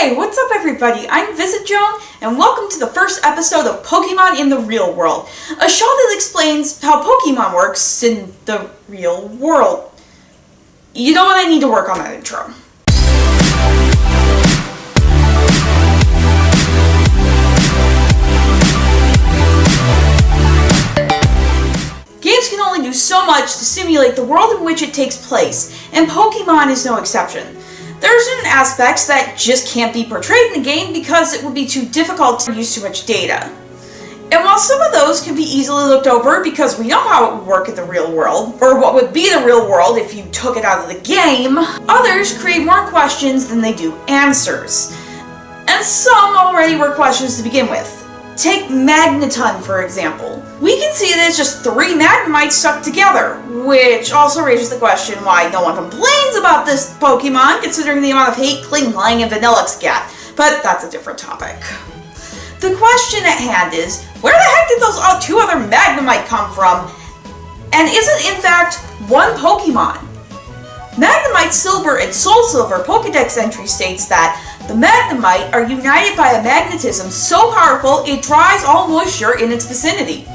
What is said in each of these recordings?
Hey, what's up everybody? I'm Visit Joan, and welcome to the first episode of Pokemon in the Real World, a show that explains how Pokemon works in the real world. You know what? I need to work on that intro. Games can only do so much to simulate the world in which it takes place, and Pokemon is no exception. There are certain aspects that just can't be portrayed in the game because it would be too difficult to use too much data. And while some of those can be easily looked over because we know how it would work in the real world, or what would be the real world if you took it out of the game, others create more questions than they do answers. And some already were questions to begin with. Take Magneton, for example. We can see that it's just 3 Magnemites stuck together, which also raises the question why no one complains about this Pokemon, considering the amount of hate Klingling and Vanillix get, but that's a different topic. The question at hand is, where the heck did those 2 other Magnemite come from? And is it in fact one Pokemon? Magnemite Silver and Soul Silver Pokedex entry states that the Magnemite are united by a magnetism so powerful it dries all moisture in its vicinity.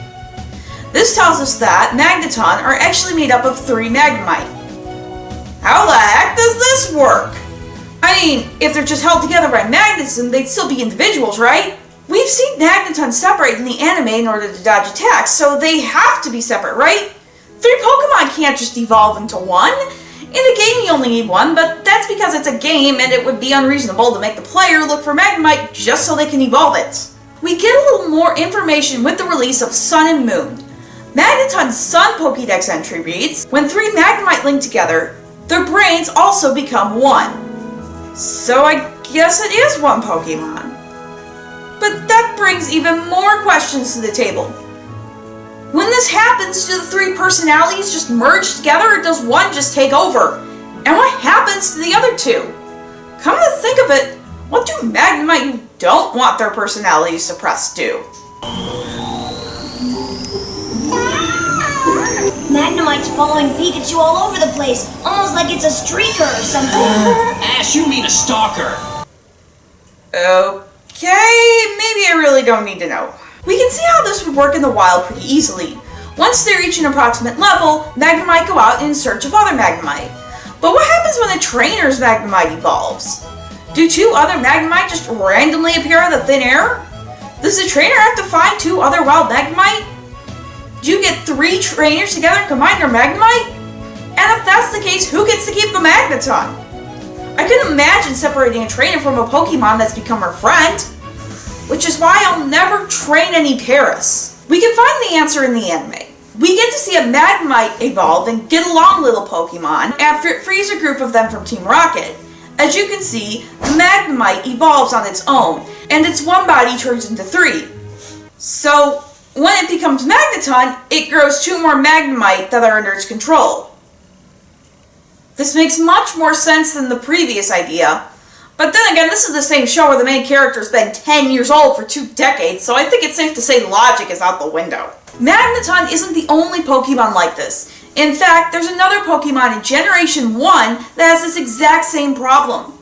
This tells us that Magneton are actually made up of 3 Magnemite. How the heck does this work? I mean, if they're just held together by magnetism, they'd still be individuals, right? We've seen Magneton separate in the anime in order to dodge attacks, so they have to be separate, right? 3 Pokemon can't just evolve into one. In the game you only need 1, but that's because it's a game and it would be unreasonable to make the player look for Magnemite just so they can evolve it. We get a little more information with the release of Sun and Moon. Magneton's Sun Pokédex entry reads, when 3 Magnemite link together, their brains also become one. So I guess it is one Pokemon. But that brings even more questions to the table. When this happens, do the 3 personalities just merge together, or does one just take over? And what happens to the other 2? Come to think of it, what do Magnemite who don't want their personalities suppressed do? Magnemite's following Pikachu all over the place, almost like it's a streaker or something. Ash, you mean a stalker. Okay, maybe I really don't need to know. We can see how this would work in the wild pretty easily. Once they reach an approximate level, Magnemite go out in search of other Magnemite. But what happens when a trainer's Magnemite evolves? Do 2 other Magnemite just randomly appear out of thin air? Does the trainer have to find 2 other wild Magnemite? Do you get 3 trainers together and combine their Magnemite? And if that's the case, who gets to keep the Magneton? I couldn't imagine separating a trainer from a Pokemon that's become her friend. Which is why I'll never train any Paras. We can find the answer in the anime. We get to see a Magnemite evolve and get along little Pokemon after it frees a group of them from Team Rocket. As you can see, the Magnemite evolves on its own, and its one body turns into 3. So, when it becomes Magneton, it grows 2 more Magnemite that are under its control. This makes much more sense than the previous idea. But then again, this is the same show where the main character's been 10 years old for 2 decades, so I think it's safe to say logic is out the window. Magneton isn't the only Pokemon like this. In fact, there's another Pokemon in Generation 1 that has this exact same problem.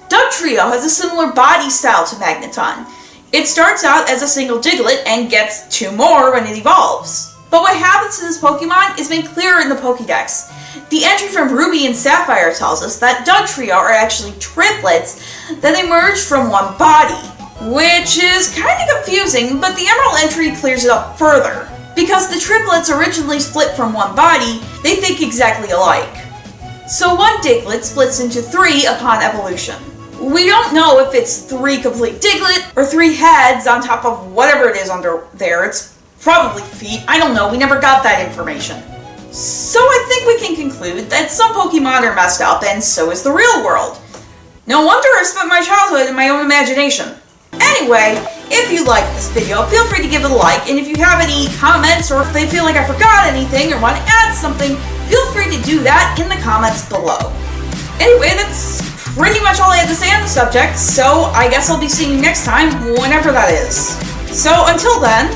Dugtrio has a similar body style to Magneton. It starts out as a single Diglett and gets 2 more when it evolves. But what happens to this Pokemon is made clearer in the Pokédex. The entry from Ruby and Sapphire tells us that Dugtrio are actually triplets that emerged from one body, which is kind of confusing, but the Emerald entry clears it up further. Because the triplets originally split from one body, they think exactly alike. So one Diglett splits into 3 upon evolution. We don't know if it's 3 complete Diglett or 3 heads on top of whatever it is under there. It's probably feet. I don't know. We never got that information. So I think we can conclude that some Pokemon are messed up, and so is the real world. No wonder I spent my childhood in my own imagination. Anyway, if you liked this video, feel free to give it a like, and if you have any comments or if they feel like I forgot anything or want to add something, feel free to do that in the comments below. Anyway, that's pretty much all I had to say on the subject, so I guess I'll be seeing you next time, whenever that is. So until then,